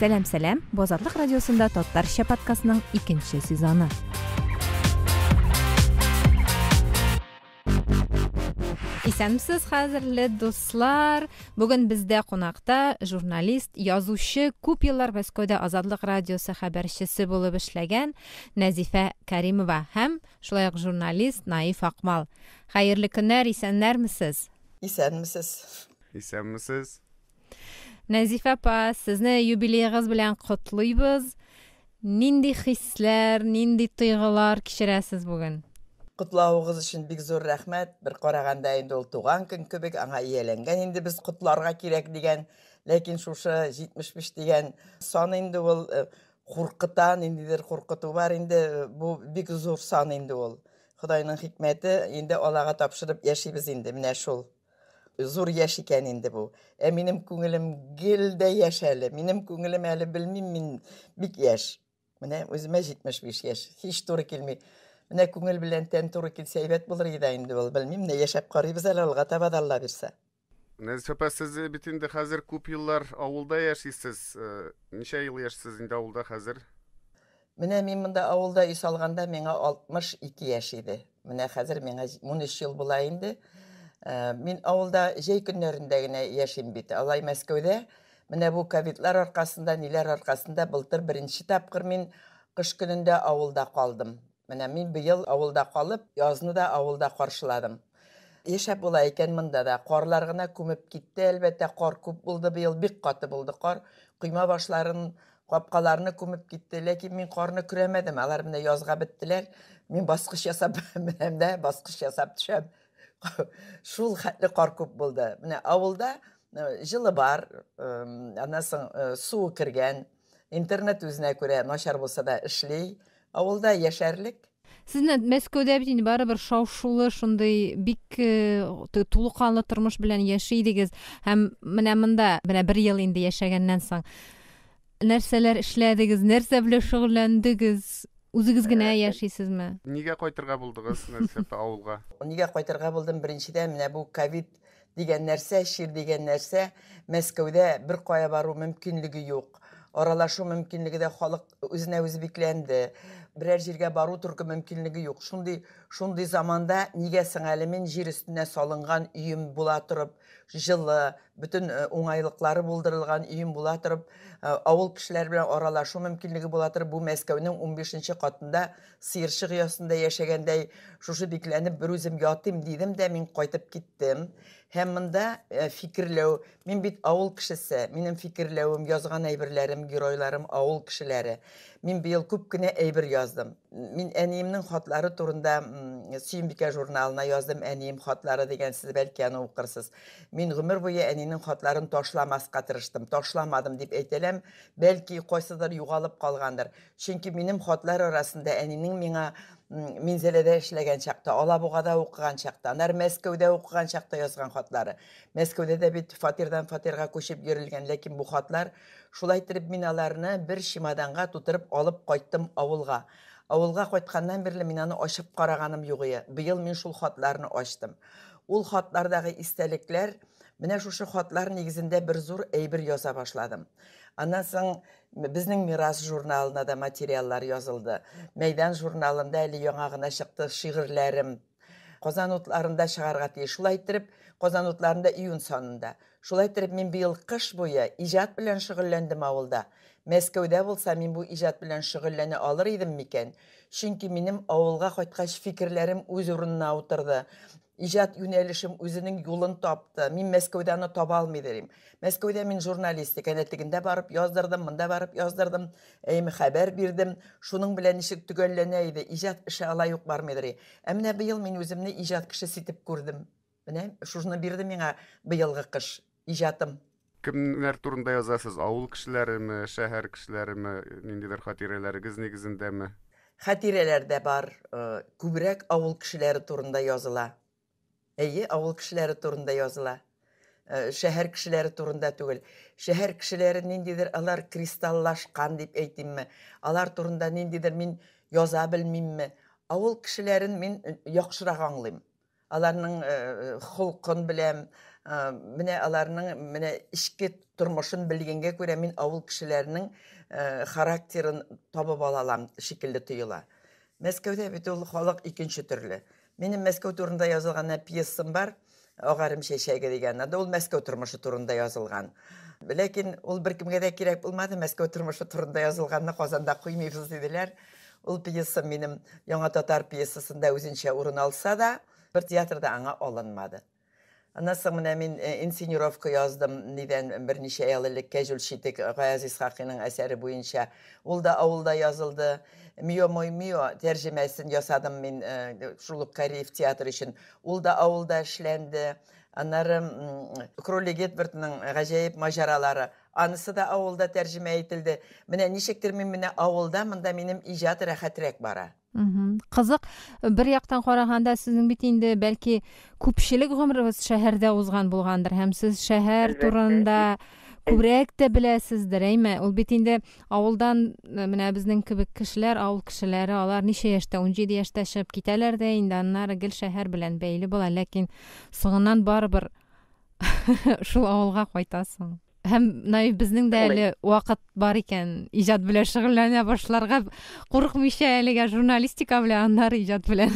Сәлем, Бозарлык радиосында Тоттарча подкастының 2-нче сезоны. Исәнмесез, хәзерле дуслар. Бүген бездә кунакта журналист, язучы, күп еллар Мәскәүдә Азатлык радиосы хәбәрчесе булып эшләгән Нәзифә Кәримова һәм шулай ук журналист Наиф Акмал. Хәерле көннәр, исәннәрмесез? Исәнмесез. Нәзифә апа, сезне юбилейгыз белән котлыйбыз. Нинди хисләр, нинди тойгылар кичерәсез бүген? Котлауыгыз өчен бик зур рәхмәт. Бер караганда инде ул туган көн кебек, аңа ияләнгән инде без котларга кирәк дигән, ләкин шушы 75 дигән сан инде ул куркыта, ниндидер куркыту бар инде, бу бик зур сан инде ул. Худайның хикмәте, инде Аллага тапшырып яшибез инде, менә шул. Зур яшь икән инде бу. Минем күңелем гел дә яшь әле. Минем күңелем әле белмим, мин бик яшь. Менә үземә 75 яшь. Һич туры килми. Менә күңел белән тән туры килсә әйбәт булыр иде инде ул. Белмим, менә яшәп карыйбыз әле, Аллага таба да Алла бирсә. Нәзифә, сез бит инде хәзер күп еллар авылда яшисез. Ничә ел яшисез инде авылда хәзер? Менә мин монда авылда үй салганда миңа 62 яшь иде. Менә хәзер миңа 13 ел була инде. Мин авылда җәй көннәрендә генә яшим бит. Алай Мәскәүдә, менә бу ковидлар аркасында, ниләр аркасында былтыр беренче тапкыр мин кыш көнендә авылда калдым. Менә мин быел авылда калып, язны да авылда каршыладым. Яшәп була икән монда да. Карлар гына күмеп китте, әлбәттә кар күп булды быел, бик каты булды кар. Койма башларын, капкаларны күмеп китте, ләкин мин карны күрәмәдем. Алар менә язга беттеләр. Мин баскыч ясап менәм дә, баскыч ясап төшәм. Шул хәтле кар күп булды. Менә авылда җылы бар, аннан соң су кергән, интернет үзенә күрә начар булса да эшли. Авылда яшәрлек. Сезне Мәскәүдә бит инде барыбер шау-шулы, шундый бик тулыканлы тормыш белән яшидегез. Һәм менә монда, менә 1 ел инде яшәгәннән соң нәрсәләр эшләдегез, нәрсә белән шөгыльләндегез? Үзегез генә яшисезме? Нигә кайтырга булдыгыз, Нәзифә, авылга? Нигә кайтырга булдым? Беренчедән, менә бу ковид дигән нәрсә, шир дигән нәрсә, Мәскәүдә бер кая бару мөмкинлеге юк. Аралашу мөмкинлеге дә халык үзенә үзе бикләнде. Берәр җиргә бару туры мөмкинлеге юк. Шундый заманда нигә соң әле мин җир өстенә салынган өем була торып, җылы, бөтен уңайлыклары булдырылган өем була торып, авыл кешеләр белән аралашу мөмкинлеге була торып, бу Мәскәүнең 15нче катында сыерчык ясында яшәгәндәй шушы бикләнеп бер үзем ятыйм дидем дә мин кайтып киттем. Һәм монда фикерләү, мин бит авыл кешесе, минем фикерләвем, язган әйберләрем, геройларым авыл кешеләре. Мин быел күп кенә әйбер яздым. Мин әниемнең хатлары турында Сөембикә журналына яздым, әнием хатлары дигән, сез бәлки аны укырсыз. Мин гомер буе әнинең хатларын ташламаска тырыштым. Ташламадым дип әйтәләм, бәлки кайсыдыр югалып калгандыр. Чөнки минем хатлар арасында әнинең миңа Минзәләдә эшләгән чакта, Алабугада укыган чакта, аннары Мәскәүдә укыган чакта язган хатлары. Мәскәүдә дә бит фатирдан фатирга күчеп йөрелгән, ләкин бу хатлар шулай итеп мин аларны бер чемоданга тутырып алып кайттым авылга. Авылга кайтканнан бирле мин аны ачып караганым юк иде. Быел мин шул хатларны ачтым. Ул хатлардагы истәлекләр, менә шушы хатлар нигезендә бер зур әйбер яза башладым. Аннан соң безнең Мирас журналына да материаллар язылды. Мәйдан журналында әле яңа гына чыкты шигырьләрем. Казан утларында чыгарга тиеш. Шулай итеп, Казан утларында июнь санында. Шулай итеп мин быел кыш буе иҗат белән шөгыльләндем авылда. Мәскәүдә булса мин бу иҗат белән шөгыльләнә алыр идем микән? Чөнки минем авылга кайткач фикерләрем үз урынына утырды. Иҗат юнәлешем үзенең юлын тапты. Мин Мәскәүдә аны таба алмыйдым. Мәскәүдә мин журналистика нәтигендә барып яздырдым, монда барып яздырдым, хәбәр бирдем. Шуның белән ничек төгәлләнә иде. Иҗат эше алай ук бармыйдыр. Менә быел мин үземне иҗат кешесе итеп күрдем. Менә шуны бирде миңа быелгы кыш иҗатым. Кемнәр турында язасыз? Авыл кешеләреме, шәһәр кешеләреме, ниндидер хатирәләрегез нигезендәме? Хатирәләр дә бар, күбрәк авыл кешеләре турында языла. Әйе, авыл кешеләре турында языла. Шәһәр кешеләре турында түгел. Шәһәр кешеләре ниндидер алар кристаллашкан дип әйтимме? Алар турында ниндидер мин яза белмимме? Авыл кешеләрен мин яхшырак аңлыйм. Аларның холкын беләм, Менә аларның менә ички тормышын белгәнгә күрә мин авыл кешеләренең характерын табып алалам шикелле тоела. Мәскәүдә бит ул халык икенче төрле. Минем Мәскәү турында язылган пьесам бар, Агарым чәчәге дигән. Анда ул Мәскәү тормышы турында язылган. Ләкин ул беркемгә дә кирәк булмады, Мәскәү тормышы турында язылганны Казанда куймыйбыз диделәр. Ул пьеса минем Яңа татар пьесасында үзенчә урын алса да, бер театрда аңа алынмады. Аннан соң менә мин инсценировка яздым, нидән берничә ел элек Кәҗүл Читек Гаяз Исхакыйның әсәре буенча. Ул да авылда язылды. Мио мой мио тәрҗемәсен ясадым мин шул ук Кариев театры өчен. Ул да авылда эшләнде. Аннары Кролик Эдвардның гаҗәеп маҗаралары. Анысы да авылда тәрҗемә ителде. Менә ничектер мин менә авылда, монда минем иҗат рәхәтрәк бара. Кызык, бер яктан караганда сезнең бит инде бәлки күпчелек гомерегез шәһәрдә узган булгандыр һәм сез шәһәр турында күбрәк тә беләсездер, әйме? Ул бит инде авылдан менә безнең кебек кешеләр, авыл кешеләре, алар ничә яшьтә, 17 яшьтә чыгып китәләр дә инде аннары гел шәһәр белән бәйле була, ләкин соңыннан барыбер шул авылга кайтасың. Һәм наив безнең дә әле вакыт бар икән, иҗат белән шөгыльләнә башларга, курыкмыйча әлегә журналистика белән, аннары иҗат белән.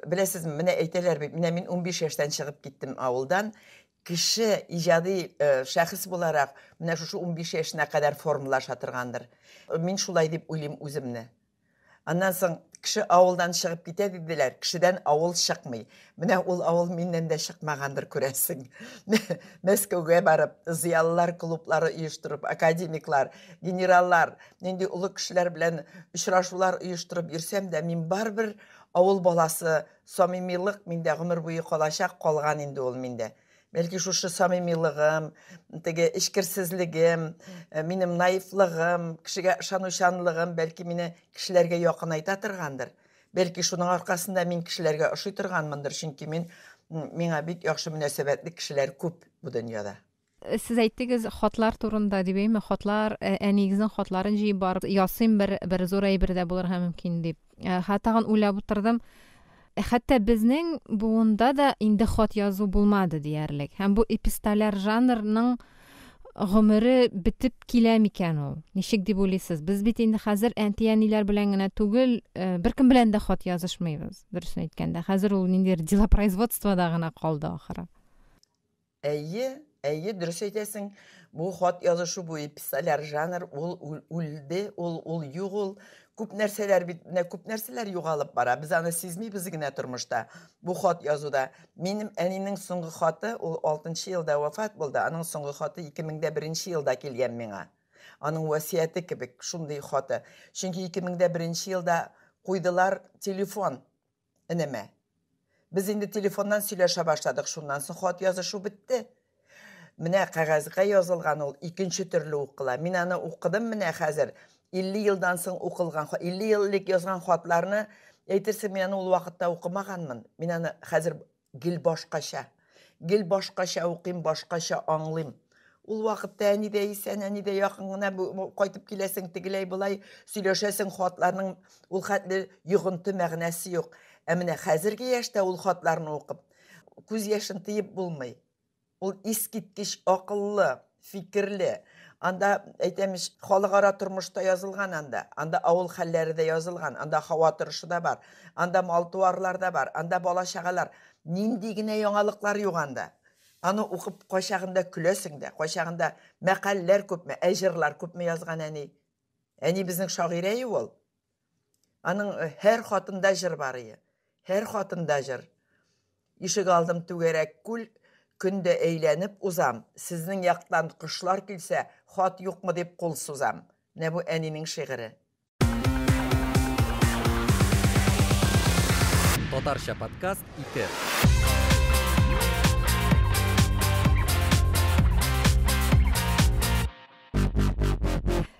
Беләсезме, менә әйтәләр бит, менә мин 15 яшьтән чыгып киттем авылдан. Кеше иҗади шәхес буларак, менә шушы 15 яшенә кадәр формалаша торгандыр. Мин шулай дип уйлыйм үземне. Аннан соң кеше авылдан чыгып китә диделәр, кешедән авыл чыкмый. Менә ул авыл миннән дә чыкмагандыр күрәсең. Мәскәүгә барып, зыялылар клублары оештырып, академиклар, генераллар, нинди улы кешеләр белән очрашулар оештырып йөрсәм дә, мин барбер авыл баласы, самимилык миндә гомер буе калачак, калган инде ул миндә. Бәлки шушы самимилыгым, теге эчкерсезлегем, минем наивлыгым, кешегә ышанучанлыгым бәлки мине кешеләргә якынайта торгандыр. Бәлки шуның аркасында мин кешеләргә ошый торганмындыр, чөнки миңа бик яхшы мөнәсәбәтле кешеләр күп бу дөньяда. Сез әйттегез хатлар турында дип, әйме? Хатлар, әнигезнең хатларын җыеп барып ясыйм, бер зур әйбер дә булырга мөмкин дип. Хатаган уйлап утырдым. Хәтта безнең буында да инде хат язу булмады диярлек. Һәм бу эпистоляр жанрның гомере битеп килә микән ул? Ничек дип уйлыйсыз? Без бит инде хәзер әнти-әниләр белән генә түгел, беркем белән дә хат язышмыйбыз. Дөресен әйткәндә, хәзер ул ниндидер делопроизводствода гына калды ахыры. Әйе, дөрес әйтәсең. Бу хат язышу, бу эпистоляр жанр, ул үлде, ул юк, күп нәрсәләр бит, күп нәрсәләр югалып бара. Без аны сизмибез генә тормышта. Бу хат язуда. Минем әнинең соңгы хаты, ул 6нчы елда вафат булды. Аның соңгы хаты 2001 елда килгән миңа. Аның васияте кебек, шундый хаты. Чөнки 2001 елда куйдылар телефон инеме. Без инде телефоннан сөйләшә башладык, шуннан соң хат язышу бетте. Менә кагазга язылган ул икенче төрле укыла. Мин аны укыдым менә хәзер. 50 елдан соң укылган, 50 еллык язган хатларны әйтерсең мин аны ул вакытта укымаганмын. Мин аны хәзер гел башкача укыйм, башкача аңлыйм. Ул вакытта әни дә исән, әни дә якын гына кайтып киләсең, тегеләй булай сөйләшәсең, хатларның ул хәтле йогынты мәгънәсе юк. Ә менә хәзерге яшьтә ул хатларны укып, күз яшын тыеп булмый. Ул искиткеч акыллы, фикерле. Анда әйтәмеш, халыкара тормышта язылган анда. Анда авыл хәлләре дә язылган, анда һава торышы да бар, анда мал-туарлар да бар, анда бала-чагалар. Нинди генә яңалыклар юк анда. Аны укып кайчагында көләсең дә, кайчагында мәкаләләр күпме, әҗырлар күпме язган әни. Әни безнең шагыйрә ул. Аның һәр хатында җыр бар иде. Һәр хатында җыр. Ишек алдым түгәрәк күл, көндә әйләнеп узам. Сезнең яктан кышлар килсә, хат юкмы дип кул сузам. Менә бу әнинең шигыре. Татарча подкаст 2.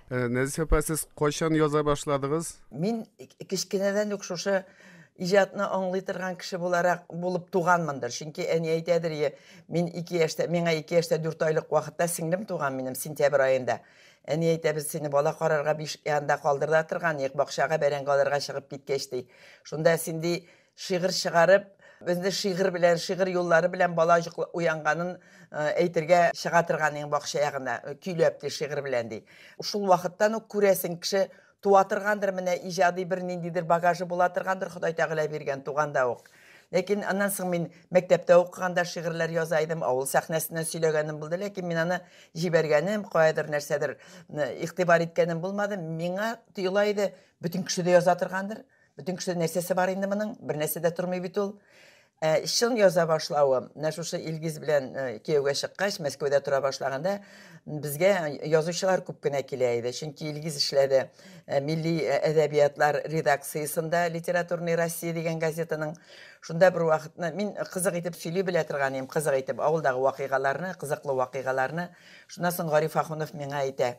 Нәзиф апа, сез кайчан яза башладыгыз? Мин кичкенәдән үк шушы иҗатны аңлый торган кеше булып туганмындыр. Чөнки әни әйтәдер, мин 2 яшьтә, миңа 2 яшьтә 4 айлык вакытта сеңлем туган минем сентябрь аенда. Әни әйтә, без сине бала карарга 5 янда калдырда торган, бакчага бәрәңге алырга чыгып киткәч ди. Шунда син ди шигырь чыгарып, Безне шигырь белән, шигырь юллары белән бала уянганын әйтергә чыга торганың бакча ягына, көйләп ди шигырь белән ди. Шул вакыттан ук күрәсең кеше туа торгандыр, менә иҗади бер ниндидер багажы була торгандыр, Ходай Тәгалә биргән туганда ук. Ләкин аннан соң мин мәктәптә укыганда шигырьләр яза идем, авыл сәхнәсеннән сөйләгәнем булды, ләкин мин аны җибәргәнем, каядыр нәрсәдер игътибар иткәнем булмады. Миңа тоела иде, бөтен кеше дә яза торгандыр. Бөтен кеше нәрсәсе бар инде моның, бер нәрсә дә тормый бит ул. Шын яза башлавым, шушы Илгиз белән кияүгә чыккач, Мәскәүдә тора башлаганда, безгә язучылар күп кенә килә иде. Чөнки Илгиз эшләде Милли әдәбиятлар редакциясендә, Литературный Россия дигән газетаның. Шунда бер вакытны мин кызык итеп сөйли белә торган идем, кызык итеп авылдагы вакыйгаларны, кызыклы вакыйгаларны. Шуннан соң Гариф Ахунов миңа әйтә: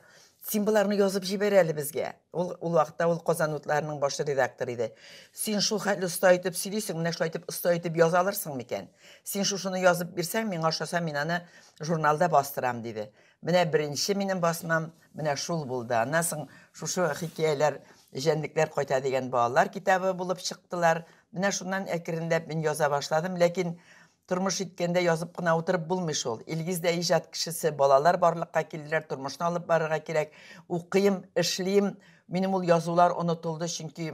"Син буларны язып җибәр әле безгә." Ул вакытта ул Казан утларының баш редакторы иде. "Син шул хәтле оста итеп сөйлисең, менә шулай итеп оста итеп яза алырсың микән? Син шушыны язып бирсәң, миңа ошаса, мин аны журналда бастырам" диде. Менә беренче минем басмам менә шул булды. Аннан соң шушы хикәяләр, Җәнлекләр кайта дигән балалар китабы булып чыктылар. Менә шуннан әкренләп мин яза башладым, ләкин тормыш иткәндә язып кына утырып булмый шул. Илгиз дә иҗат кешесе, балалар барлыкка килделәр, тормышны алып барырга кирәк. Укыйм, эшлим. Минем ул язулар онытылды, чөнки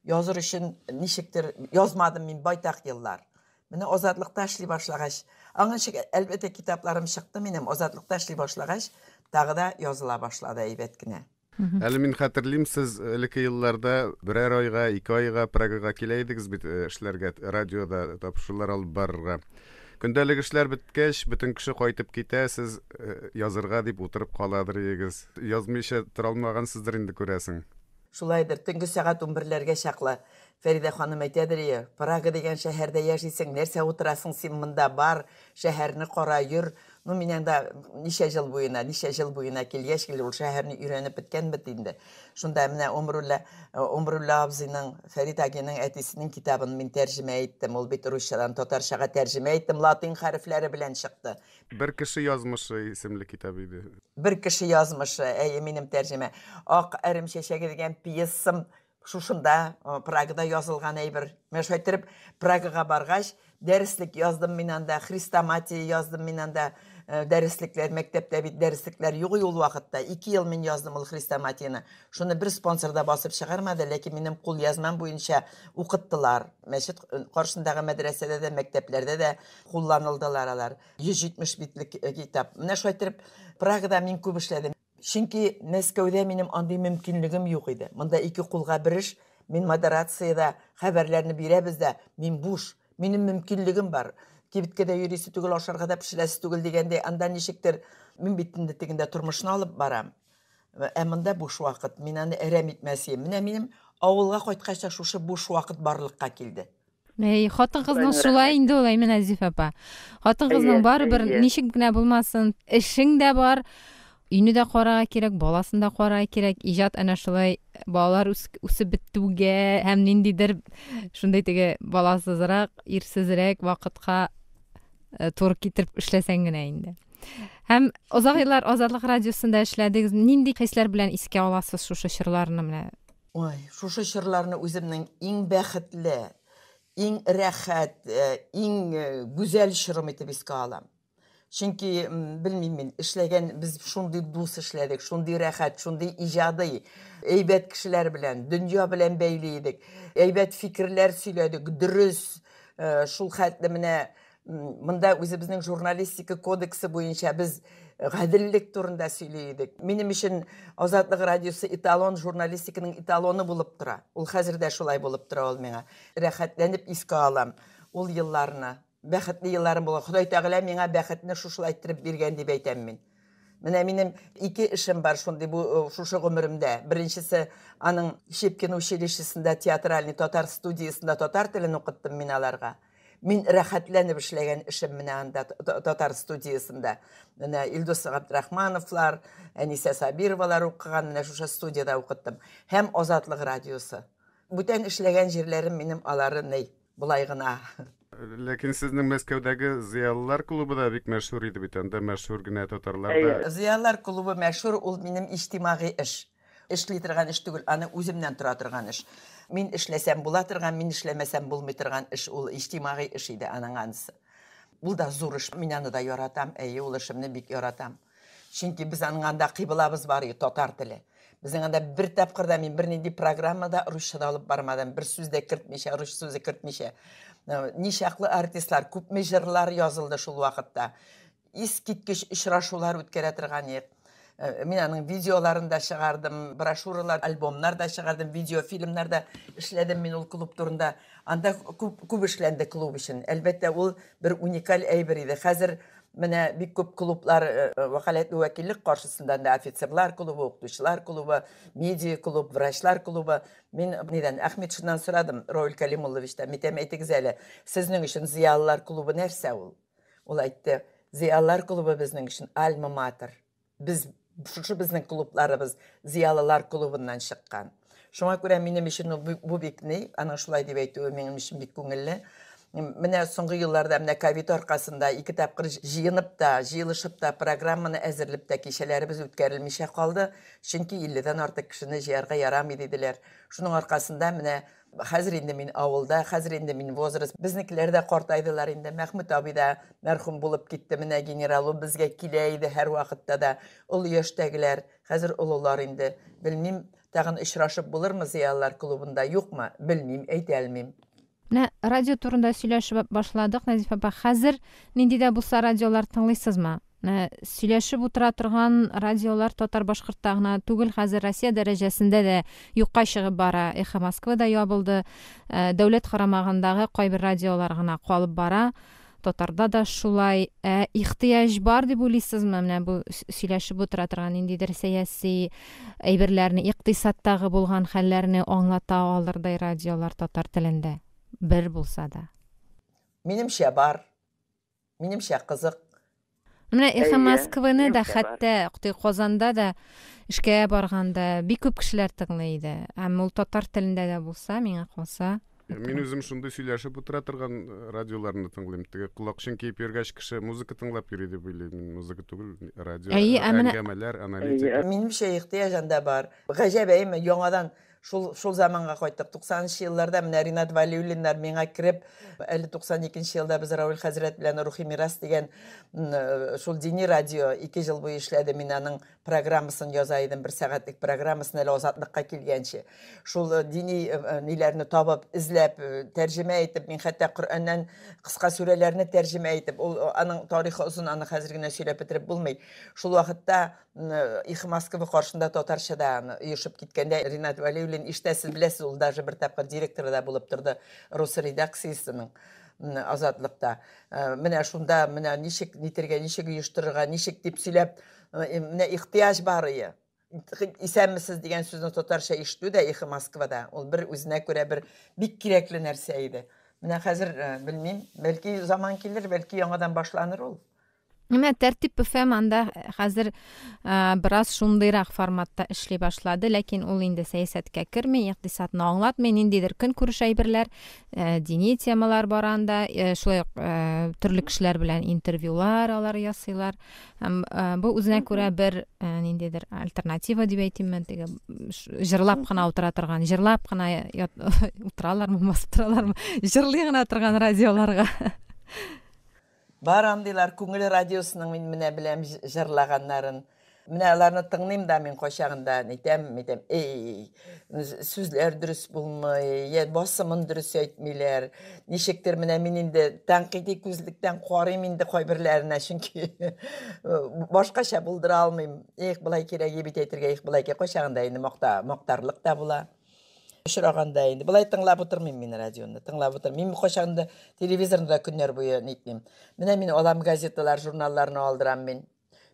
языр өчен ничектер язмадым мин байтак еллар. Менә Азатлыкта эшли башлагач, аңынча әлбәттә китапларым чыкты минем. Азатлыкта эшли башлагач, тагы да языла башлады әйбәт кенә. Әле мин хәтерлим, сез элекке елларда берәр айга, 2 айга Прагага килә идегез бит эшләргә, радиода тапшырулар алып барырга. Көндәлек эшләр беткәч, бөтен кеше кайтып китә, сез язырга дип утырып каладыр идегез. Язмыйча тора алмагансыздыр инде күрәсең. Шулайдыр, төнге сәгать 11ләргә чаклы. Фәридә ханым әйтәдер, Прага дигән шәһәрдә яшисең, нәрсә утырасың син монда, бар, шәһәрне кара йөр. Ну, мин анда ничә жыл буена килгәч, ул шәһәрне өйрәнеп беткән бит инде. Шунда менә Умрулла абзыйның, Фәрид агиның әтисенең китабын мин тәрҗемә иттем. Ул бит русчадан татарчага тәрҗемә иттем, латин хәрефләре белән чыкты. Бер кеше язмышы исемле китап иде. Бер кеше язмышы, минем тәрҗемә. Ак әрем чәчәге дигән пьесам шушында Прагада язылган әйбер. Мен шайтырып Прагага баргач, дәреслек яздым мин анда, хрестоматия яздым мин анда. Дәреслекләр, мәктәптә бит дәреслекләр юк ул вакытта. 2 ел мин яздым ул хрестоматияны. Шуны бер спонсорда басып чыгармады, ләкин минем кул язмам буенча укыттылар. Мәчет каршындагы мәдрәсәдә дә, мәктәпләрдә дә кулланылдылар алар. 170 битлек китап. Менә шайтырып Прагада мин күп эшләдем. Чөнки Мәскәүдә минем андый мөмкинлегем юк иде. Монда 2 кулга бер эш, мин модерацияда хәбәрләрне бирәбез дә, мин буш, минем мөмкинлегем бар. Кибеткәдә йөрисе түгел, ашарга да пешерәсе түгел дигәндә, анда ничектер мин битендә тегендә тормышны алып барам. Монда буш вакыт, мин аны әрәм итмәсем. Менә минем авылга кайткача шушы буш вакыт барлыкка килде. Хатын кызның шулай инде ул, Назиф апа. Хатын кызның барыбер ничек кенә булмасын, эшең дә бар. Үйне дә карарга кирәк, баласын да карарга кирәк. Иҗат әнә шулай балалар үсеп беттүгә һәм ниндидер шундый теге баласызрак, ирсезрәк вакытка туры китереп эшләсәң генә инде. Һәм озак еллар Азатлык радиосында эшләдегез. Нинди хисләр белән искә аласыз шушы чырларны менә? Ой, шушы чырларны үземнең иң бәхетле, иң рәхәт, иң гүзәл чырым итеп искә алам. Чөнки белмим мин, эшләгән без шундый дус эшләдек, шундый рәхәт, шундый иҗади, әйбәт кешеләр белән, дөнья белән бәйле идек. Әйбәт фикерләр сөйләдек, дөрес, шул хәтле менә монда үзебезнең журналистика кодексы буенча без гаделлек турында сөйли идек. Минем өчен Азатлык радиосы эталон, журналистиканың эталоны булып тора. Ул хәзер дә шулай булып тора ул миңа. Рәхәтләнеп искә алам ул елларны. Бәхетле елларым була. Ходай Тәгалә миңа бәхетне шушылай иттереп биргән дип әйтәм мин. Менә минем 2 эшем бар шундый шушы гомеремдә. Беренчесе аның Щепкин училищесында, театральный татар студиясында татар телен укыттым мин аларга. Мин рәхәтләнеп эшләгән эшем менә анда татар студиясында. Менә Илдус Габдрахмановлар, Әнисә Сабировалар укыган, менә шушы студияда укыттым. Һәм Азатлык радиосы. Бүтән эшләгән җирләрем минем алары ней, булай гына. Ләкин сезнең Мәскәүдәге зыялылар клубы да бик мәшһүр иде бит, анда мәшһүр генә татарлар да. Зыялылар клубы мәшһүр, ул минем иҗтимагый эш. эшли торган эш түгел, аны үземнән тора торган эш. Мин эшләсәм була торган, мин эшләмәсәм булмый торган эш, ул иҗтимагый эш иде аның анысы. Ул да зур эш, мин аны да яратам, ул эшемне бик яратам. Чөнки без аның анда кыйблабыз бар иде, татар теле. Безнең анда бер тапкырда мин бернинди программада русчада алып бармадым, бер сүз дә кертмичә, рус сүзе кертмичә. Ничаклы артистлар, күпме җырлар язылды шул вакытта. Искиткеч очрашулар үткәрә торган идек. Мин аның видеоларын да чыгардым, брошюралар, альбомнар да чыгардым, видеофильмнар да эшләдем мин ул клуб турында. Анда күп эшләнде клуб өчен. Әлбәттә, ул бер уникаль әйбер иде. Хәзер менә бик күп клублар вәкаләтле вәкиллек каршысында да офицерлар клубы, укытучылар клубы, медиа клуб, врачлар клубы. Мин нидән Әхмәтшиннан сорадым, Равил Калимулловичтан, митәм әйтегез әле, сезнең өчен зыялылар клубы нәрсә ул? Ул әйтте, зыялылар клубы безнең өчен альма матер. Без шушы безнең клубларыбыз зыялылар клубыннан чыккан. Шуңа күрә минем өчен бу бик ни, аның шулай дип әйтүе минем өчен бик күңелле. Менә соңгы елларда менә ковид аркасында 2 тапкыр җыенып та, җыелышып та программаны әзерләп тә кичәләребез үткәрелмичә калды. Чөнки 50дән артык кешене җыярга ярамый диделәр. Шуның аркасында менә хәзер инде мин авылда, хәзер инде мин возраст. Безнекеләр дә картайдылар инде. Мәхмүт абый да мәрхүм булып китте. Менә генерал безгә килә иде һәр вакытта да. Ул яшьтәгеләр, хәзер олылар инде. Белмим, тагын очрашып булырмы зыялылар клубында, юкмы? Белмим, әйтә алмыйм. Менә радио турында сөйләшеп башладык, Назиф апа. Хәзер нинди дә булса радиолар тыңлыйсызмы? Сөйләшеп утыра торган радиолар татар-башкортта гына түгел, хәзер Россия дәрәҗәсендә дә юкка чыгып бара. Эхо Москвада ябылды. Дәүләт карамагындагы кайбер радиолар гына калып бара. Татарда да шулай. Ихтыяҗ бар дип уйлыйсызмы? Менә бу сөйләшеп утыра торган ниндидер сәяси әйберләрне, икътисадтагы булган хәлләрне аңлата алырдай радиолар татар телендә. Бер булса да. Минемчә бар. Минемчә кызык. Менә Эхо Москваны да хәтта Казанда да эшкә барганда бик күп кешеләр тыңлый иде. Һәм ул татар телендә дә булса, миңа калса. Мин үзем шундый сөйләшеп утыра торган радиоларны тыңлыйм. Теге колакчын киеп йөргәч кеше музыка тыңлап йөри дип уйлыйм. Мин музыка түгел, радио, әңгәмәләр, аналитика. Минемчә ихтыяҗ анда бар. Гаҗәп әйме, яңадан шул заманга кайттык. 90-нчы елларда менә Ринат Валиуллиннар миңа кирип, әле 92-нчы елда без Равил хәзрәт белән Рухи мирас дигән шул дини радио 2 ел буе эшләде. Мин аның программасын яза идем, 1 сәгатьлек программасын әле азатлыкка килгәнче. Шул дини ниләрне табып, изләп, тәрҗемә итеп, мин хәтта Коръәннән кыска сүрәләрне тәрҗемә итеп, аның тарихы узын, аны хәзер генә сөйләп бетереп булмый. Шул вакытта Эхо Москва каршында татарчада оешып киткәндә Ринат Валиуллин иштәсез беләсез, ул даже бер тапкыр директоры да булып торды рус редакциясының азатлыкта. Менә шунда менә ничек нитергә, ничек оештырырга, ничек дип сөйләп, менә ихтыяҗ бар иде. Исәнмесез дигән сүзне татарча ишетү дә Эхо Москвада. Ул бер үзенә күрә бер бик кирәкле нәрсә иде. Менә хәзер белмим, бәлки заман килер, бәлки яңадан башланыр ул. Менә тәртип ПФМ анда хәзер бераз шундыйрак форматта эшли башлады, ләкин ул инде сәясәткә керми, икътисадны аңлатмый, ниндидер көнкүреш әйберләр, дини темалар бар анда, шулай төрле кешеләр белән интервьюлар алар ясыйлар. Бу үзенә күрә бер ниндидер альтернатива дип әйтимме, теге җырлап кына утыра торган, җырлап кына утыралармы, басып җырлый гына торган радиоларга. Бар андыйлар күңел радиосының мин менә беләм җырлаганнарын. Менә аларны тыңлыйм да мин кайчагында, әйтәм, сүзләр дөрес булмый, я басымын дөрес әйтмиләр. Ничектер менә мин инде тәнкыйди күзлектән карыйм инде кайберләренә, чөнки башкача булдыра алмыйм. Булай кирәк бит әйтергә, булай кайчагында инде мактарлык та була. Шураганда инде. Булай тыңлап утырмыйм мин радионы, тыңлап утырмыйм. Мин кайчагында телевизорда көннәр буе нитмим. Менә мин алам газеталар, журналларны алдырам мин.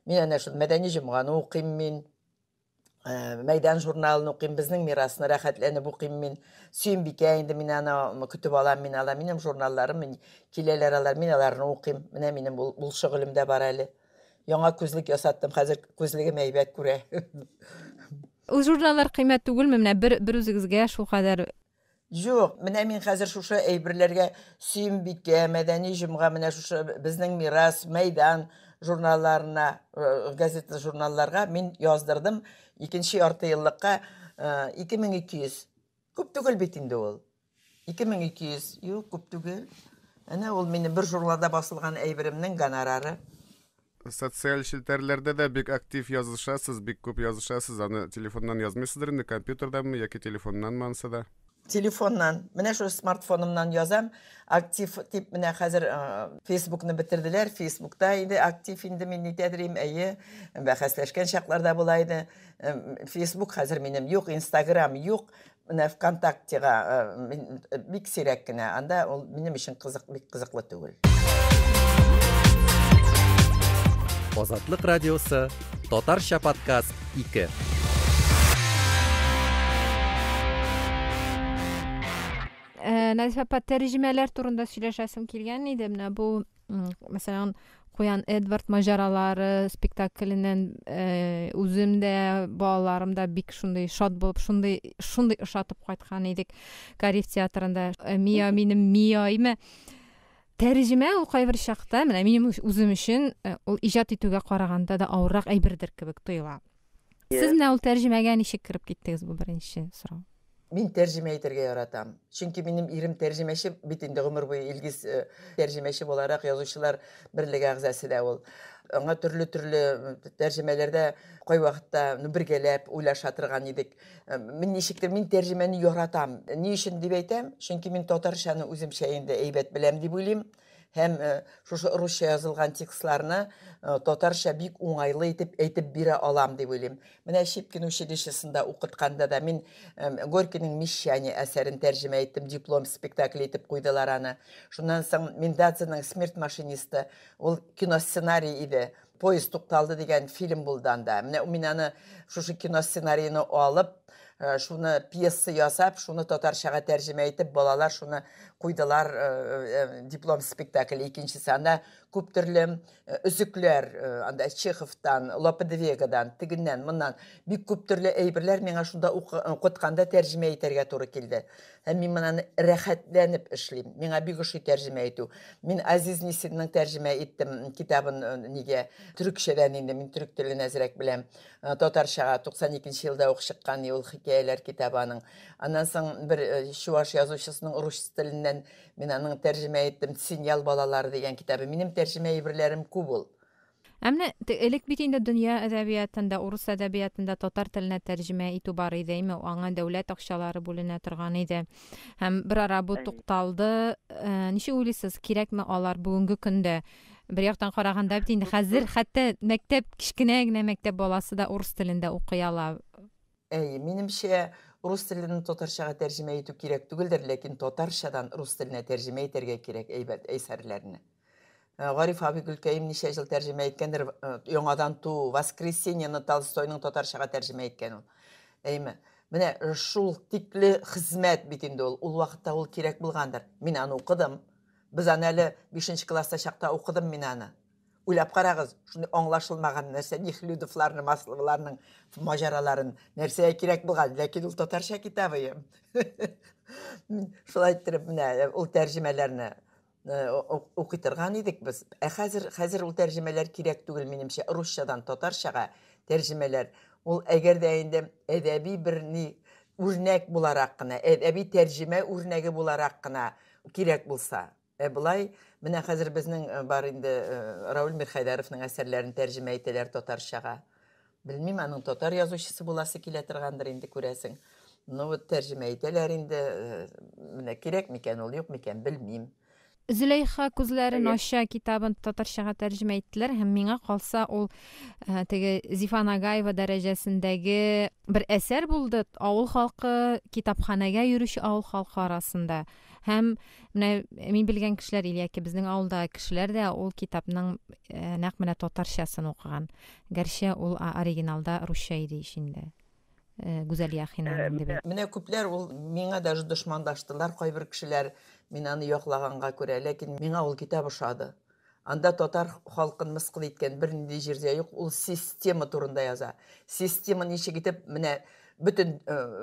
Мин әнә шул мәдәни җомганы укыйм мин. Мәйдан журналын укыйм, безнең мирасны рәхәтләнеп укыйм мин. Сөембикә инде мин аны көтеп алам, мин алам. Минем журналларым, мин киләләр алар, мин аларны укыйм. Менә минем бул шөгылем дә бар әле. Яңа күзлек ясаттым, хәзер күзлегем әйбәт күрә. Ул журналлар кыйммәт түгелме? Менә бер үзегезгә шул кадәр. Юк, менә мин хәзер шушы әйберләргә Сөембикә, мәдәни җомга, менә шушы безнең мирас, мәйдан журналларына, газета журналларга мин яздырдым. Икенче ярты еллыкка 2200. Күп түгел бит инде ул. 2200. Юк, күп түгел. Әнә ул минем бер журналда басылган әйберемнең гонорары. Социаль челтәрләрдә дә бик актив язышасыз, бик күп язышасыз. Аны телефоннан язмыйсыздыр инде, компьютердамы яки телефоннан манса да. Телефоннан, менә шу смартфонымнан язам. Актив тип менә хәзер Facebookны бетерделәр. Facebookта инде актив инде мин нитәдерим, әйе, бәхәсләшкән чакларда була иде. Facebook хәзер минем юк, Instagram юк. Менә ВКонтактега бик сирәк кенә. Анда ул минем өчен бик кызыклы түгел. Азатлык радиосы, Татарча подкаст 2. Назифа апа, тәрҗемәләр турында сөйләшәсем килгән иде. Менә бу, мәсәлән, Куян Эдвард маҗаралары спектакленнән үзем дә, балаларым да бик шундый шат булып, шундый ошатып кайткан идек Кариф театрында. Мия минем мияймы. Тәрҗемә ул кайбер чакта, менә минем үзем өчен ул иҗат итүгә караганда да авыррак әйбердер кебек тоела. Сез менә ул тәрҗемәгә ничек кирип киттегез, бу беренче сорау. Мин тәрҗемә итәргә яратам. Чөнки минем ирем тәрҗемәче, бит инде гомер буе Илгиз тәрҗемәче буларак язучылар берлеге әгъзасы да ул. Аңа төрле тәрҗемәләрдә кай вакытта бергәләп уйлаша торган идек. Мин ничектер мин тәрҗемәне яратам. Ни өчен дип әйтәм? Чөнки мин татарчаны үземчә инде әйбәт беләм дип уйлыйм. Һәм шушы русча язылган текстларны татарча бик уңайлы итеп әйтеп бирә алам дип уйлыйм. Менә Щепкин училищесында укытканда да мин Горькийның Мещане әсәрен тәрҗемә иттем, диплом спектакль итеп куйдылар аны. Шуннан соң Миндацының Смерть машинисты, ул киносценарий иде. Поезд тукталды дигән фильм булды анда. Менә мин аны шушы киносценарийны алып, шуны пьеса ясап, шуны татарчага тәрҗемә итеп, балалар шуны куйдылар диплом спектакль икенчесе. Анда күп төрле үзекләр, анда Чеховтан, Лопедвегадан, тигеннән, моннан бик күп төрле әйберләр миңа шунда укытканда тәрҗемә итәргә туры килде. Һәм мин монаны рәхәтләнеп эшлим. Миңа бик ошый тәрҗемә итү. Мин Азиз Нисинның тәрҗемә иттем китабын нигә төрекчәдән инде, мин төрек телен әзрәк беләм. Татарчага 92нче елда ук чыккан ул хикәяләр китабының. Аннан соң бер чуаш язучысының рус теленнән мин аның тәрҗемә иттем Синьял балалары дигән китабы. Минем тәрҗемә әйберләрем күп ул. Әмма элек бит инде дөнья әдәбиятында, урыс әдәбиятында татар теленә тәрҗемә итү бар иде, аңа дәүләт акчалары бүленә торган иде. Һәм бер ара бу тукталды. Ничек уйлыйсыз, кирәкме алар бүгенге көндә? Бер яктан караганда бит инде хәзер хәтта мәктәп, кичкенә генә мәктәп баласы да урыс телендә укый ала. Минемчә рус теленнән татарчага тәрҗемә итү кирәк түгелдер, ләкин татарчадан рус теленә тәрҗемә итәргә кирәк әйбәт әсәрләрне. Гариф Абигулкаим ничә ел тәрҗемә иткәндер, яңадан ту, Воскресеньены Толстойның татарчага тәрҗемә иткән ул. Әйме, менә шул тикле хезмәт бит инде ул. Ул вакытта ул кирәк булгандыр. Мин аны укыдым. Без аны әле 5нче класста чакта укыдым мин аны. Уйлап карагыз, шундый аңлашылмаган нәрсә, Нихлюдовларны, Масловларның маҗараларын нәрсәгә кирәк булган, ләкин ул татарча китабы. Шулай итеп менә ул тәрҗемәләрне укый торган идек без. Хәзер ул тәрҗемәләр кирәк түгел минемчә. Русчадан татарчага тәрҗемәләр ул әгәр дә инде әдәби бер ни үрнәк буларак кына, әдәби тәрҗемә үрнәге буларак кына кирәк булса. Булай, менә хәзер безнең бар инде Раул Мирхәйдаровның әсәрләрен тәрҗемә итәләр татарчага. Белмим, аның татар язучысы буласы килә торгандыр инде күрәсең. Вот тәрҗемә итәләр инде, менә кирәк микән ул, юк микән, белмим. Зөләйха күзләрен ача китабын татарчага тәрҗемә иттеләр һәм миңа калса ул теге Зифа Нагаева дәрәҗәсендәге бер әсәр булды. Авыл халкы, китапханәгә йөрүче авыл халкы арасында. Һәм менә мин белгән кешеләр, яки безнең авылда кешеләр дә ул китапның нәкъ менә татарчасын укыган. Гәрчә ул оригиналда русча иде ишендә. Гүзәл Яхинаның дип. Менә күпләр ул миңа даже дошмандаштылар, кайбер кешеләр мин аны яклаганга күрә, ләкин миңа ул китап ошады. Анда татар халкын мыскыл иткән бернинди җирдә юк, ул система турында яза. Система ничек итеп менә бөтен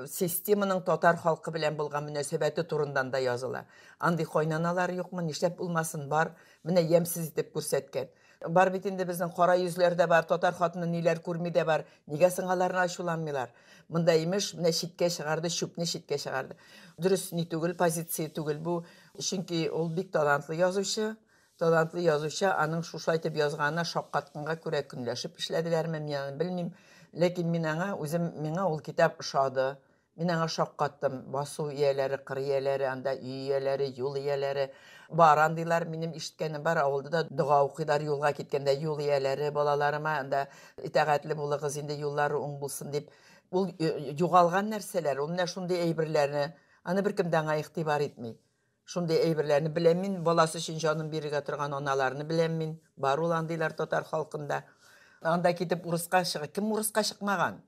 системаның татар халкы белән булган мөнәсәбәте турында да языла. Андый кайнаналар юкмы, нишләп булмасын, бар, менә ямсыз итеп күрсәткән. Бар бит инде безнең кара йөзләр дә бар, татар хатыны ниләр күрми дә бар. Нигә соң аларны ачуланмыйлар? Монда имеш, менә читкә чыгарды, чүпне читкә чыгарды. Дөрес ни түгел, позиция түгел бу. Чөнки ул бик талантлы язучы. Талантлы язучы, аның шушы әйтеп язганына шаккатканга күрә көнләшеп эшләделәрме, мин белмим. Ләкин миңа ул китап ошады. Мин аңа шаккаттым. Басу ияләре, кыр ияләре, анда үй ияләре, юл ияләре. Баран дилар, минем ишеткәнем бар, авылда да дуга укыйлар юлга киткәндә, юл ияләре балаларыма, анда итәгатьле булыгыз, инде юллары уң булсын дип. Ул югалган нәрсәләр, ул менә шундый әйберләрне, аны беркем дә аңа игътибар итми. Шундый әйберләрне беләм мин, баласы өчен җанын бирергә торган аналарны беләм мин. Бар ул андыйлар татар халкында. Анда китеп урыска чыгып, кем урыска чыкмаган?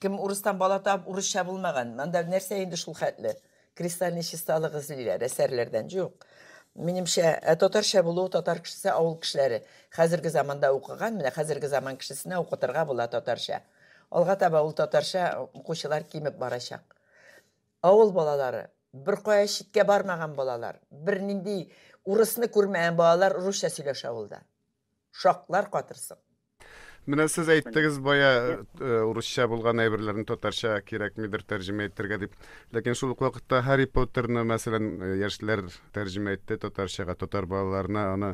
Кем урыстан бала табып урысча булмаган? Анда нәрсә инде шул хәтле? Кристальный чисталык эзлиләр, әсәрләрдән юк. Минемчә, татарча булу татар кешесе, авыл кешеләре хәзерге заманда укыган, менә хәзерге заман кешесенә укытырга була татарча. Алга таба ул татарча укучылар кимеп барачак. Авыл балалары, бер кая читкә бармаган балалар, бер нинди урысны күрмәгән балалар русча сөйләшә авылда. Шаклар катырсың. Менә сез әйттегез бая урысча булган әйберләрне татарча кирәкмидер тәрҗемә итәргә дип. Ләкин шул ук вакытта Harry Potterны мәсәлән яшьләр тәрҗемә итте татарчага, татар балаларына аны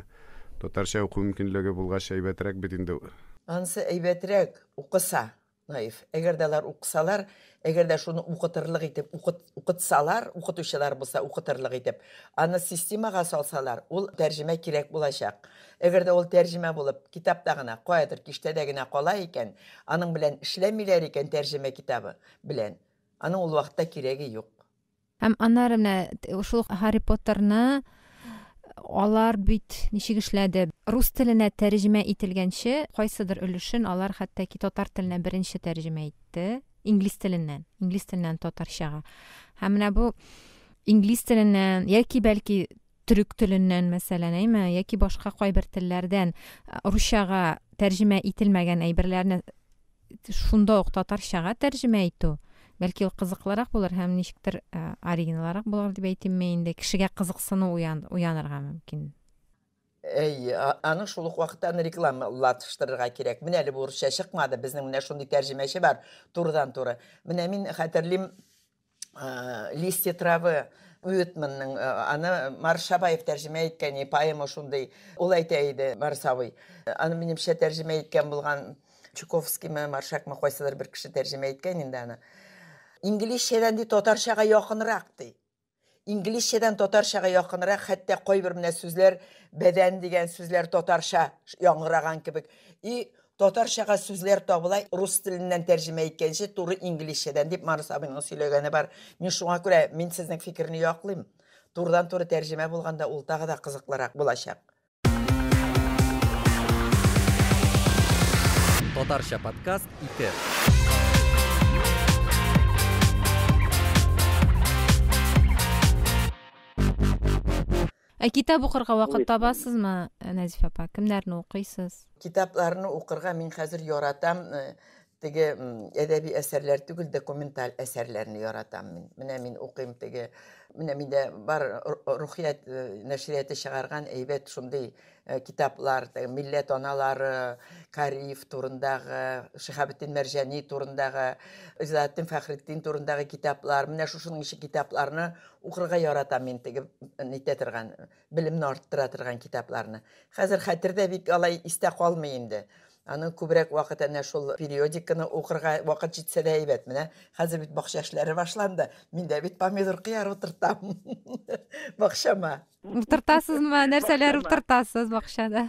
татарча уку мөмкинлеге булгач әйбәтрәк бит инде. Ансы әйбәтрәк укыса, Наиф. Әгәр дә алар укысалар, әгәр дә шуны укытырлык итеп укытсалар, укытучылар булса укытырлык итеп, аны системага салсалар, ул тәрҗемә кирәк булачак. Әгәр дә ул тәрҗемә булып, китапта гына, каядыр киштәдә генә кала икән, аның белән эшләмиләр икән тәрҗемә китабы белән, аның ул вакытта кирәге юк. Һәм аннары менә шул Harry Potterны алар бит ничек эшләде? Рус теленә тәрҗемә ителгәнче, кайсыдыр өлешен алар хәтта татар теленә беренче тәрҗемә итте, инглиз теленнән татарчага. Һәм менә бу инглиз теленнән яки бәлки төрек теленнән мәсәлән, яки башка кайбер телләрдән русчага тәрҗемә ителмәгән әйберләрне шунда ук татарчага тәрҗемә итү. Бәлки ул кызыклырак булыр һәм ничектер оригиналрак булыр дип әйтим мен инде. Кешегә кызыксыну уянырга мөмкин. Аның шул ук вакытта рекламалаштырырга кирәк. Менә әле бу русча чыкмады, безнең менә шундый тәрҗемәче бар, турыдан-туры. Менә мин хәтерлим, листья травы Уитманның, аны Маршабаев тәрҗемә иткән поэма шундый. Ул әйтә иде, Марсавый. Аны минемчә тәрҗемә иткән булган Чуковскийме, Маршакмы кайсыдыр бер кеше тәрҗемә иткән инде аны. Инглизчәдән ди татарчага якынрак ди. Инглизчәдән татарчага якынрак, хәтта кайбер менә сүзләр, бәдән дигән сүзләр татарча яңгыраган кебек. Татарчага сүзләр табыла, рус теленнән тәрҗемә иткәнче туры инглизчәдән дип Марсабыйның сөйләгәне бар. Мин шуңа күрә мин сезнең фикерне яклыйм. Турыдан-туры тәрҗемә булганда ул тагы да кызыклырак булачак. Татарча подкаст 2. Китап укырга вакыт табасызмы, Назиф апа? Кемнәрне укыйсыз? Китапларны укырга мин хәзер яратам, теге әдәби әсәрләр түгел, документаль әсәрләрне яратам мин. Менә мин укыйм теге, менә миндә бар рухият нәшрияты чыгарган әйбәт шундый китаплар, милләт аналары, Кариев турындагы, Шиһабетдин Мәрҗани турындагы, Изаәтдин Фәхретдин турындагы китаплар, менә шушының ише китапларны укырга яратам мин теге нитә торган, белемне арттыра торган китапларны. Хәзер хәтердә бик алай истә калмый инде. Аның күбрәк вакыт әнә шул периодиканы укырга вакыт җитсә дә әйбәт. Менә хәзер бит бакча эшләре башланды. Мин дә бит помидор кыяр утыртам бакчама. Утыртасызмы? Нәрсәләр утыртасыз бакчада?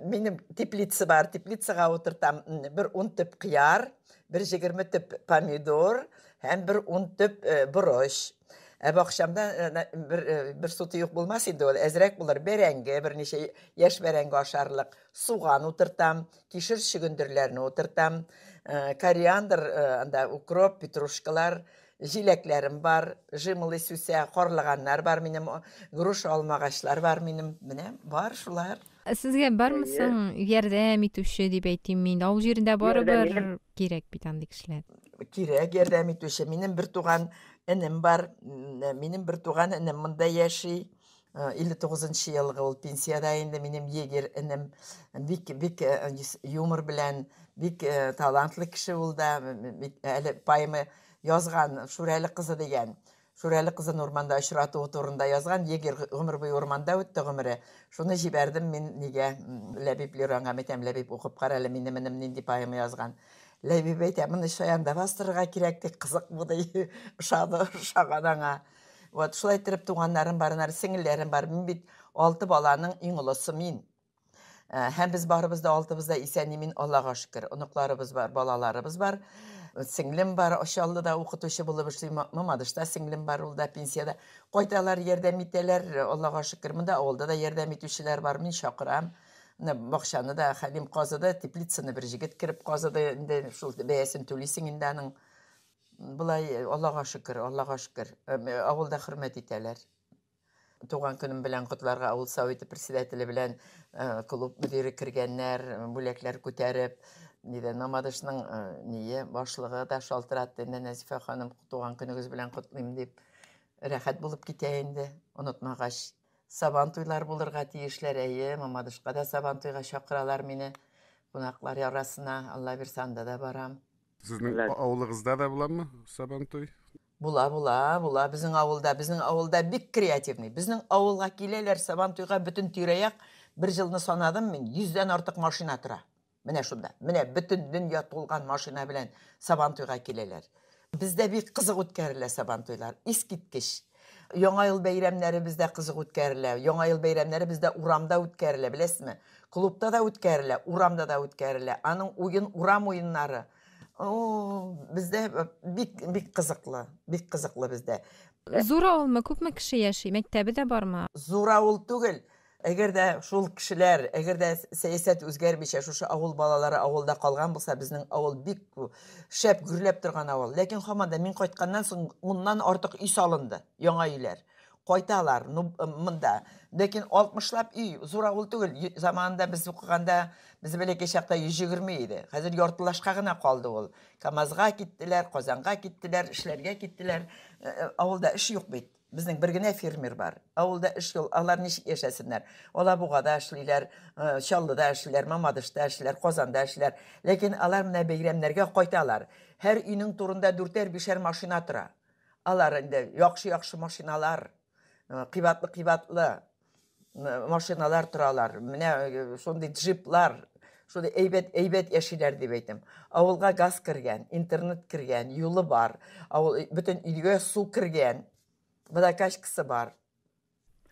Минем теплица бар, теплицага утыртам. Бер 10 төп кыяр, бер 20 төп помидор, һәм бер 10 төп борыш. Бакчамда бер суты юк булмас инде, ул әзрәк булыр, бәрәңге, берничә яшь бәрәңге ашарлык, суган утыртам, кишер чөгендерләрне утыртам, кориандр, анда укроп, петрушкалар, җиләкләрем бар, жимылы сүсә, карлыганнар бар минем, груш алмагачлар бар минем, менә бар шулар. Сезгә бармы соң ярдәм итүче дип әйтим мин? Авыл җирендә барыбер кирәк бит андый кешеләр. Кирәк ярдәм итүче. Минем бер туган энем бар. Минем бер туган энем монда яши. 59 елгы ул пенсияда инде минем егер энем бик юмор белән бик талантлы кеше ул да әле поэма язган Шүрәле кызы дигән. Шүрәле кызын урманда очрату турында язган, егер гомер буе урманда үтте гомере. Шуны җибәрдем мин нигә Ләбиб Лиранга мәтәм Ләбиб укып кара әле минем нинди поэма язган. Ләбиб әйтә, моны шаянда бастырырга кирәк дип кызык буды шаган аңа. Вот шулай итеп туганнарым бар, сеңелләрем бар. Мин бит 6 баланың иң олысы мин. Һәм без барыбыз да 6быз да исән мин Аллага шөкер. Оныкларыбыз бар, балаларыбыз бар. Сеңлем бар, Ошаллыда укытучы булып эшли, Мамадышта сеңлем бар, ул да пенсияда. Кайталар, ярдәм итәләр, Аллага шөкер. Монда авылда да ярдәм итүчеләр бар, мин шакырам. Бакчаны да Хәлим казыды, теплицаны бер җигет кирип казыды, инде шул бәясен түлисең инде аның. Булай Аллага шөкер, Аллага шөкер. Авылда хөрмәт итәләр. Туган көнем белән котларга авыл советы председателе белән клуб мөдире кергәннәр, бүләкләр күтәреп, Ниде Намадышның башлыгы да шалтыратты. Инде Нәзифә ханым туган көнегез белән котлыйм дип рәхәт булып китә инде. Онытмагач, сабан туйлар булырга тиешләр. Әйе, Мамадышка да сабан туйга чакыралар мине. Кунаклар арасына, Алла бирсә анда да барам. Сезнең авылыгызда да буламы сабан туй? Була. Безнең авылда бик креативный. Безнең авылга киләләр сабан туйга бөтен тирә-як. Бер җылны санадым мин, 100дән артык машина тора. Менә шунда. Менә бөтен дөнья тулган машина белән сабан туйга киләләр. Бездә бик кызык үткәрелә сабан туйлар. Искиткеч. Яңа ел бәйрәмнәре бездә кызык үткәрелә. Яңа ел бәйрәмнәре бездә урамда үткәрелә, беләсезме? Клубта да үткәрелә, урамда да үткәрелә. Аның урам уеннары. Бездә бик кызыклы бездә. Зур авылмы, күпме кеше яши? Мәктәбе дә бармы? Зур авыл түгел. Әгәр дә шул кешеләр, әгәр дә сәясәт үзгәрмичә, шушы авыл балалары авылда калган булса, безнең авыл бик шәп гүрләп торган авыл. Ләкин һаман мин кайтканнан соң уннан артык үй салынды, яңа өйләр. Кайталар монда. Ләкин 60лап үй, зур авыл түгел. Заманында без укыганда, без бәләкәй чакта 120 иде. Хәзер яртылашка гына калды ул. Камазга киттеләр, Казанга киттеләр, эшләргә киттеләр. Авылда эш юк бит. Безнең бер генә фермер бар. Авылда эш юк. Алар ничек яшәсеннәр? Алабугада эшлиләр, Чаллыда эшлиләр, Мамадышта эшлиләр, Казанда эшлиләр. Ләкин алар менә бәйрәмнәргә кайталар. Һәр өйнең турында 4-5 машина тора. Алар инде яхшы машиналар, кыйбатлы машиналар торалар. Менә шундый джиплар, шундый әйбәт яшиләр дип әйтәм. Авылга газ кергән, интернет кергән, юлы бар. Авыл бөтен өйгә су кергән. Водокачкасы бар.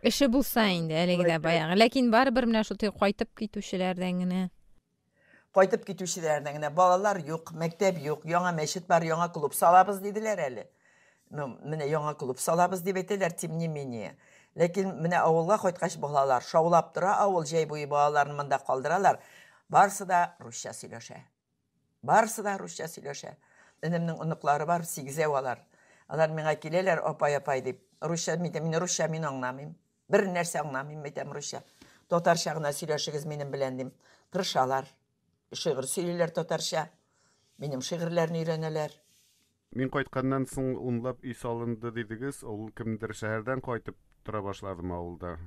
Эше булса инде әлеге дә баягы. Ләкин барыбер менә шул кайтып китүчеләрдән генә. Кайтып китүчеләрдән генә балалар юк, мәктәп юк, яңа мәчет бар, яңа клуб салабыз диделәр әле. Менә яңа клуб салабыз дип әйтәләр, тем не менее. Ләкин менә авылга кайткач балалар шаулап тора, авыл җәй буе балаларны монда калдыралар. Барсы да русча сөйләшә. Энемнең оныклары бар, 8 алар. Алар миңа киләләр, апай дип. Русча мин русча мин аңламыйм. Бер нәрсә аңламыйм, әйтәм русча. Татарча гына сөйләшегез минем белән дим. Тырышалар. Шигырь сөйлиләр татарча. Минем шигырьләрне өйрәнәләр. Мин кайтканнан соң унлап үй салынды дидегез, ул кемдер шәһәрдән кайтып тора башладымы авылда?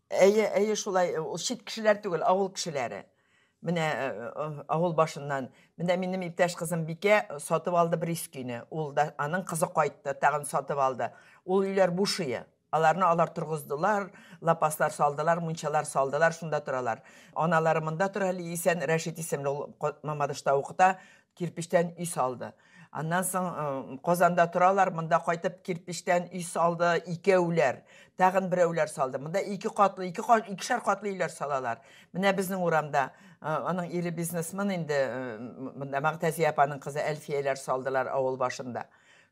Әйе, шулай, ул чит кешеләр түгел, авыл кешеләре. Менә авыл башыннан, менә минем иптәш кызым Бикә сатып алды бер искине. Ул да аның кызы кайтты, тагын сатып алды. Ул үйләр бушые. Алар торгыздылар, лапаслар салдылар, мунчалар салдылар, шунда торалар. Аналары монда тора, Исән Рәшит исемле Мамадышта укыта, кирпичтән үй салды. Аннан соң Казанда торалар, монда кайтып кирпичтән үй салды, икәүләр. Тагын берәүләр салды. Монда 2 катлы үйләр салалар. Менә безнең урамда аның ире бизнесмен инде, монда Мәгътәзия апаның кызы Әлфияләр салдылар авыл башында.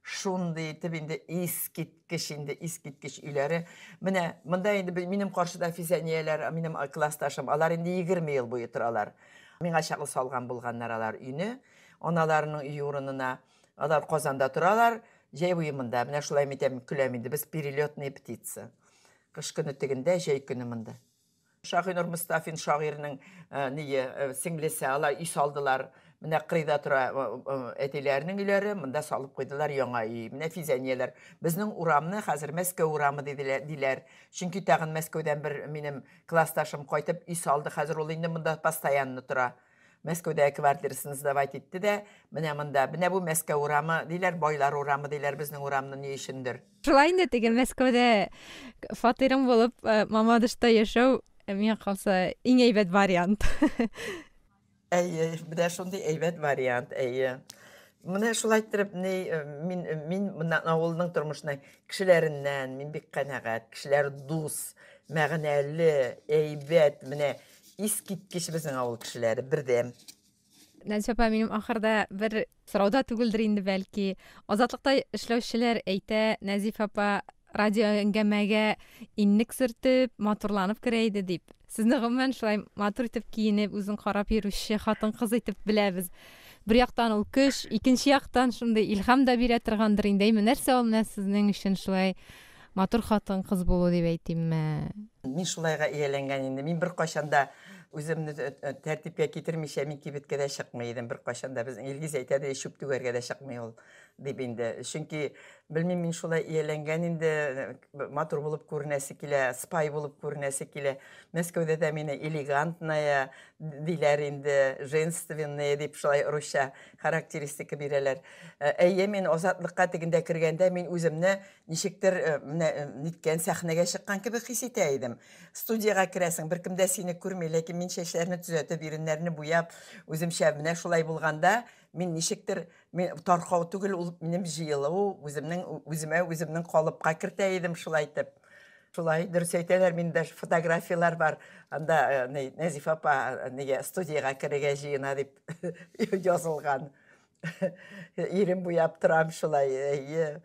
Шундый итеп инде искиткеч үйләре. Менә монда инде минем каршыда Физанияләр, минем классташым, алар инде 20 ел буе торалар. Миңа чаклы салган булганнар алар үйне. Аналарының үй урынына алар Казанда торалар, җәй буе монда. Менә шулай әйтәм, көләм инде, без перелетные птицы. Кыш көне тегендә, җәй көне монда. Шагыйнур Мустафин шагыйрьнең сеңлесе алар үй салдылар. Менә кырыйда тора әтиләрнең үйләре, монда салып куйдылар яңа үй. Менә Физәнияләр. Безнең урамны хәзер Мәскәү урамы диләр. Чөнки тагын Мәскәүдән бер минем классташым кайтып үй салды. Хәзер ул инде монда постоянно тора. Мәскәүдә квартирасын сдавать итте дә, менә монда, менә бу Мәскәү урамы диләр, байлар урамы диләр, безнең урамны ни өчендер. Шулай инде теге Мәскәүдә фатирым булып, Мамадышта яшәү, миңа калса, иң әйбәт вариант. Менә шундый әйбәт вариант, Менә шулай итеп, мин монда авылның тормышына кешеләреннән мин бик канәгать, кешеләр дус, мәгънәле, әйбәт, менә искиткеч безнең авыл кешеләре бердәм. Нәзифә апа, минем ахырда бер сорауда түгелдер инде бәлки. Азатлыкта эшләүчеләр әйтә, Нәзифә апа радио әңгәмәгә иннек сөртеп, матурланып керә иде дип. Сезне гомумән шулай матур итеп киенеп, үзен карап йөрүче хатын-кыз итеп беләбез. Бер яктан ул көч, икенче яктан шундый илһам да бирә торгандыр инде. Нәрсә ул менә сезнең өчен шулай матур хатын-кыз булу дип әйтимме? Мин шулайга ияләнгән инде. Мин бер кашанда үземне тәртипкә китермичә мин кибеткә дә чыкмый идем. Бер кашанда безнең Илгиз әйтә дә, чүп түгәргә дә чыкмый ул дип инде. Чөнки белмим, мин шулай ияләнгән инде, матур булып күренәсе килә, спай булып күренәсе килә. Мәскәүдә дә мине элегантная диләр инде, женственная дип шулай русча характеристика бирәләр. Мин азатлыкка тегендә кергәндә мин үземне ничектер ниткән сәхнәгә чыккан кебек хис итә идем. Студияга керәсең, беркем дә сине күрми, ләкин мин чәчләрне төзәтеп, иреннәрне буяп, үземчә менә шулай булганда, мин ничектер таркау түгел, ул минем җыелу, үземнең калыпка кертә идем шулай итеп. Шулай дөрес әйтәләр, миндә фотографиялар бар. Анда Нәзифә апа студияга керергә җыена дип язылган. Ирен буяп торам шулай.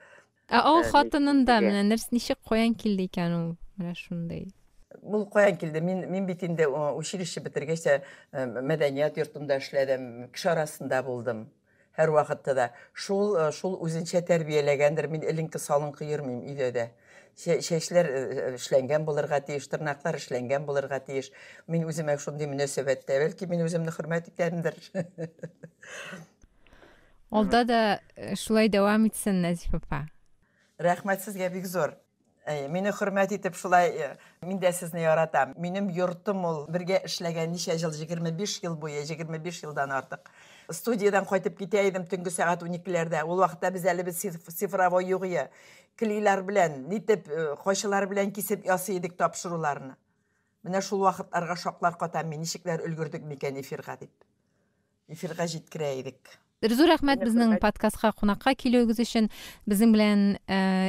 Ул хатынында менә нәрсә ничек каян килде икән ул? Менә шундый. Ул каян килде? Мин бит инде училище бетергәч мәдәният йортында эшләдем, кеше арасында булдым. Һәр вакытта да. Шул үзенчә тәрбияләгәндер. Мин эленке салынкы йөрмим өйдә дә. Чәчләр эшләнгән булырга тиеш, тырнаклар эшләнгән булырга тиеш. Мин үземә шундый мөнәсәбәттә, бәлки мин үземне хөрмәт итәмдер. Алда да шулай дәвам итсен, Нәзифә апа. Рәхмәт сезгә бик зур. Мине хөрмәт итеп шулай, мин дә сезне яратам. Минем йортым ул бергә эшләгән ничә ел, 25 ел буе, 25 елдан артык. Студиядан кайтып китә идем төнге сәгать 12ләрдә. Ул вакытта без әле цифровой юк иде. Клейлар белән, нитеп, кайшылар белән кисеп ясый идек тапшыруларны. Менә шул вакытларга шаклар катам, мин ничекләр өлгердек микән эфирга дип. Эфирга җиткерә идек. Зур рәхмәт безнең подкастка кунакка килүегез өчен. Безнең белән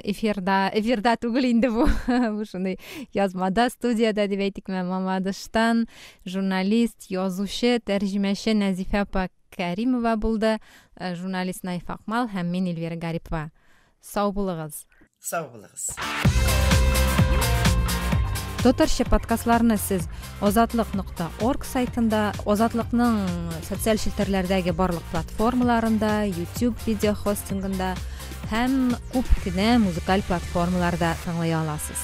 эфирда түгел инде бу. Бу шундый язмада, студияда дип әйтик, Мамадыштан журналист, язучы, тәрҗемәче Нәзифә апа Кәримова булды. Журналист Наиф Акмал һәм мин Эльвира Гарипова. Сау булыгыз. Сау булыгыз. Татарча подкастларны сез озатлык.org сайтында, Озатлыкның социаль челтәрләрдәге барлык платформаларында, YouTube видео хостингында һәм күп кенә музыкаль платформаларда тыңлый аласыз.